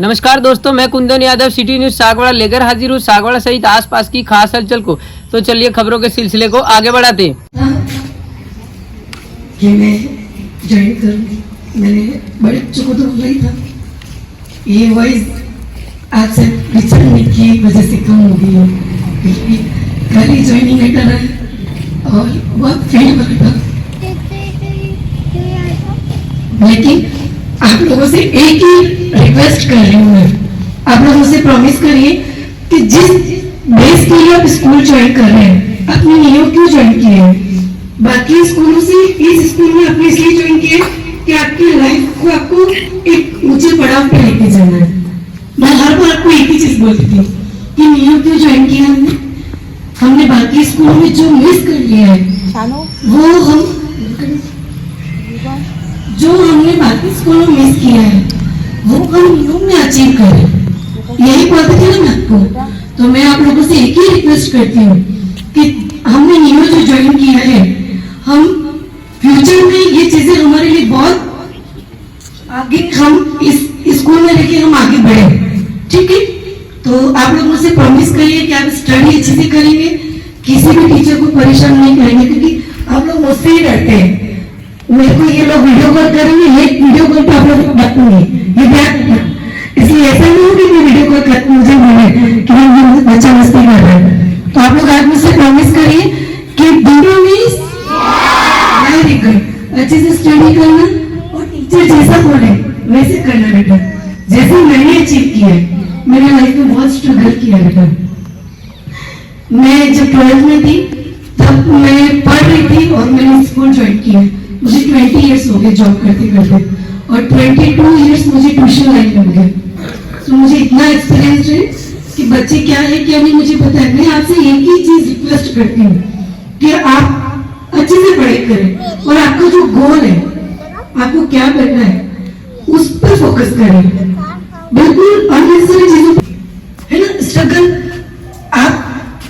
नमस्कार दोस्तों, मैं कुंदन यादव सिटी न्यूज सागवाड़ा लेकर हाजिर हूँ सागवाड़ा सहित आसपास की खास हलचल को। तो चलिए खबरों के सिलसिले को आगे बढ़ाते हैं। कि मैं ज्वाइन करूँ, मैंने बड़े बच्चों को तो बोला ही था। ये वॉइस आपसे विचरने की वजह से कम हो गई है, क्योंकि कल ही ज्वाइनिंग लेटर है और बहुत फील बना था। लेकिन आप लोगों से एक ही रिक्वेस्ट कर रही हूँ मैं, आप लोगों से प्रॉमिस करिए कि जिस बेस के लिए आप स्कूल ज्वाइन कर रहे हैं, अपनी नियो क्यों ज्वाइन किए हैं, बाकी स्कूलों से इस स्कूल में आपने इसलिए ज्वाइन किए कि आपकी लाइफ को आपको एक ऊंचे पड़ाव पे लेके जाना है। मैं हर बार आपको एक ही चीज बोलती थी कि नियो क्यों ज्वाइन किया हमने बाकी स्कूलों में जो मिस कर लिया है जो हमने बाकी स्कूलों में मिस किया है वो हम नियो में अचीव करें, यही बोलते थे ना मैं आपको। तो मैं आप लोगों से एक ही रिक्वेस्ट करती हूँ कि हमने नियो जो ज्वाइन किया है, हम फ्यूचर में ये चीजें हमारे लिए बहुत आगे, हम इस स्कूल में लेके हम आगे बढ़े, ठीक है। तो आप लोग मुझसे प्रॉमिस करिए कि आप स्टडी अच्छे से करेंगे, किसी भी टीचर को परेशान नहीं करेंगे, क्योंकि आप लोग मुझसे ही डरते हैं। मेरे को ये लोग वीडियो कॉल करेंगे, ये वीडियो कॉल पे आप लोगों को बताऊंगी, ये ध्यान रखना। इसलिए ऐसा नहीं हो कि मैं वीडियो कॉल कर मुझे बोले कि मैं बच्चा मस्ती कर रहा है। तो आप लोग आज मुझसे प्रॉमिस करिए कि वीडियो में वेरी गुड, अच्छे से स्टडी करना और टीचर जैसा बोले वैसे करना बेटा, जैसे मैंने अचीव किया है। मैंने लाइफ में बहुत स्ट्रगल किया बेटा। मैं जब 12th में थी तब मैं पढ़ रही थी और मैंने स्कूल ज्वाइन किया। मुझे 20 इयर्स हो गए जॉब करते करते और 22 इयर्स मुझे ट्यूशन लाइन में हो गया। तो मुझे इतना एक्सपीरियंस है कि बच्चे क्या है क्या नहीं मुझे पता है। मैं आपसे एक ही चीज रिक्वेस्ट करती हूँ कि आप अच्छे से पढ़ाई करें और आपका जो गोल है, आपको क्या करना है, उस पर फोकस करें। बिल्कुल अननेसेसरी चीजों है ना, स्ट्रगल आप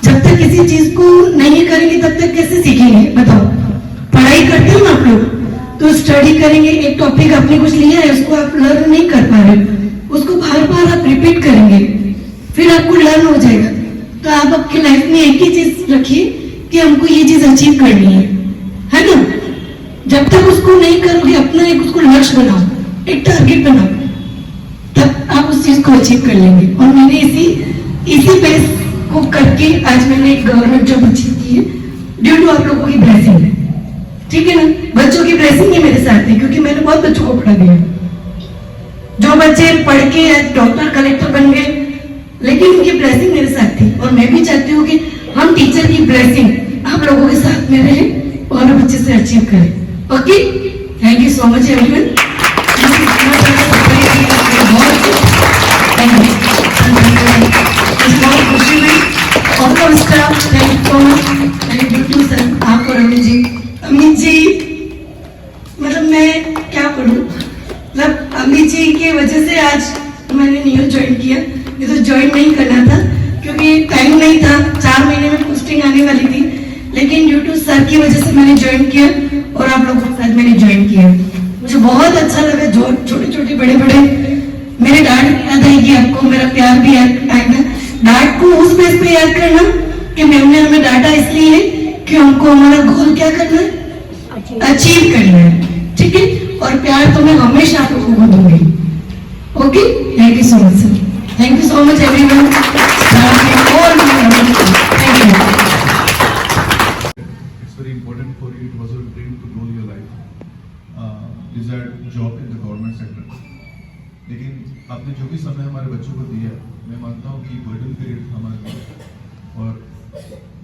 जब तक किसी चीज को नहीं करेंगे तब तक कैसे सीखेंगे बताओ। पढ़ाई करते हो ना आप लोग, तो स्टडी करेंगे, एक टॉपिक आपने कुछ लिया है उसको आप लर्न नहीं कर पा रहे, उसको बार बार आप रिपीट करेंगे, फिर आपको लर्न हो जाएगा। तो आप आपकी लाइफ में एक ही चीज रखिए कि हमको ये चीज अचीव करनी है ना। जब तक उसको नहीं करोगे, अपना एक उसको लक्ष्य बनाओ, एक टारगेट बनाओ, तब आप उस चीज को अचीव कर लेंगे। और मैंने इसी बेस को करके आज मैंने एक गवर्नमेंट जॉब अचीव की है, ड्यू टू आप लोगों की ब्लेसिंग, ठीक है ना। बच्चों की ब्लेसिंग है मेरे साथ है, क्योंकि मैंने बहुत बच्चों को पढ़ा दिया। जो बच्चे पढ़ के डॉक्टर कलेक्टर बन गए, लेकिन उनकी ब्लेसिंग मेरे साथ थी। और मैं भी चाहती हूँ कि हम टीचर की ब्लेसिंग आप लोगों के साथ में रहे और बच्चे से अचीव करें। Okay, thank you so much everyone. बहुत खुशी हुई और staff, thank you so much. Thank sir, आपको अमित जी मतलब मैं क्या पढ़ूं, मतलब अमित जी की वजह से आज मैंने नियो ज्वाइन किया। ये तो ज्वाइन नहीं करना था क्योंकि टाइम नहीं था, 4 महीने में पोस्टिंग आने वाली थी, लेकिन ड्यू टू सर की वजह से मैंने ज्वाइन किया और आप लोगों के साथ मैंने ज्वाइन किया। मुझे बहुत अच्छा लगा, जो छोटे छोटे बड़े बड़े मेरे डांट याद आएगी आपको, मेरा प्यार भी याद आएगा। डांट को उस बेस पे याद करना कि मैम ने हमें डांटा इसलिए कि हमको हमारा गोल क्या करना है, अचीव करना है, ठीक है। और प्यार तो मैं हमेशा आप लोगों को दूंगी। Okay, thank you so much sir, thank you so much everyone. It's very important for you. It was a dream to grow your life. Desired job in the government sector. लेकिन आपने जो भी समय हमारे बच्चों को दिया, मैं मानता हूँ कि गोल्डन पीरियड हमारे लिए, और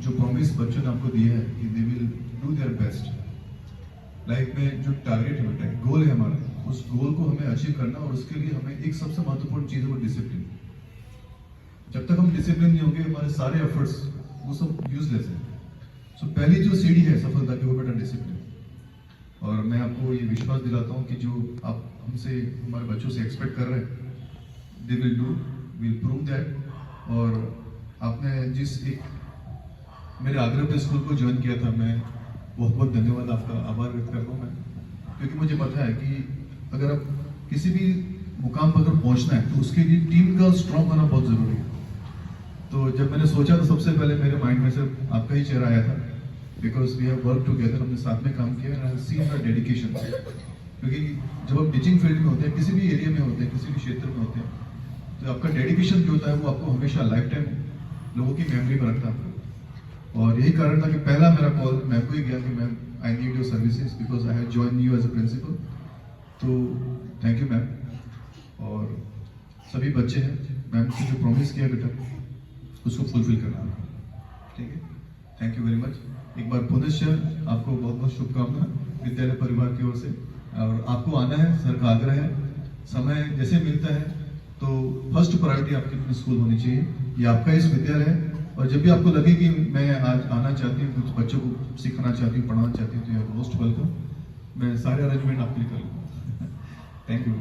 जो प्रॉमिस बच्चों ने आपको दिया है कि they will do their best life में। जो टारगेट है बेटा, गोल है हमारा, उस गोल को हमें अचीव करना, और उसके लिए हमें एक सबसे महत्वपूर्ण चीज है वो डिसिप्लिन। जब तक हम डिसिप्लिन नहीं होंगे, हमारे सारे एफर्ट्स वो सब यूजलेस है। सो पहली जो सीढ़ी है सफलता की वो बेटा डिसिप्लिन। और मैं आपको ये विश्वास दिलाता हूँ कि जो आप हमसे, हमारे बच्चों से एक्सपेक्ट कर रहे हैं, they will do, will prove that. और आपने जिस एक मेरे आग्रह पे स्कूल को ज्वाइन किया था, मैं बहुत बहुत धन्यवाद, आपका आभार व्यक्त करता हूँ मैं, क्योंकि मुझे पता है कि अगर आप किसी भी मुकाम पर अगर पहुंचना है तो उसके लिए टीम का स्ट्रांग होना बहुत जरूरी है। तो जब मैंने सोचा तो सबसे पहले मेरे माइंड में सिर्फ आपका ही चेहरा आया था, because we have work together, हमने साथ में काम किया and I have seen the dedication. क्योंकि जब आप टीचिंग फील्ड में होते हैं, किसी भी एरिया में होते हैं, किसी भी क्षेत्र में होते हैं, तो आपका डेडिकेशन जो होता है वो आपको हमेशा लाइफ टाइम लोगों की मेमोरी में रखता है। और यही कारण था कि पहला मेरा कॉल मैम को ही गया कि ma'am I need your services because I have join you as a principal. तो थैंक यू मैम। और सभी बच्चे हैं, मैम से जो प्रॉमिस किया बेटा उसको फुलफिल करना है, ठीक है। Thank you very much. एक बार पुनश्च आपको बहुत बहुत शुभकामना विद्यालय परिवार की ओर से। और आपको आना है, सर का आग्रह है, समय जैसे मिलता है तो फर्स्ट प्रायोरिटी आपकी अपनी स्कूल होनी चाहिए। ये आपका इस विद्यालय है और जब भी आपको लगे कि मैं आज आना चाहती हूँ, कुछ बच्चों को सिखाना चाहती हूँ, पढ़ाना चाहती हूँ, तो यू आर मोस्ट वेलकम। मैं सारे अरेंजमेंट आपके लिए कर लूँगा। Thank you.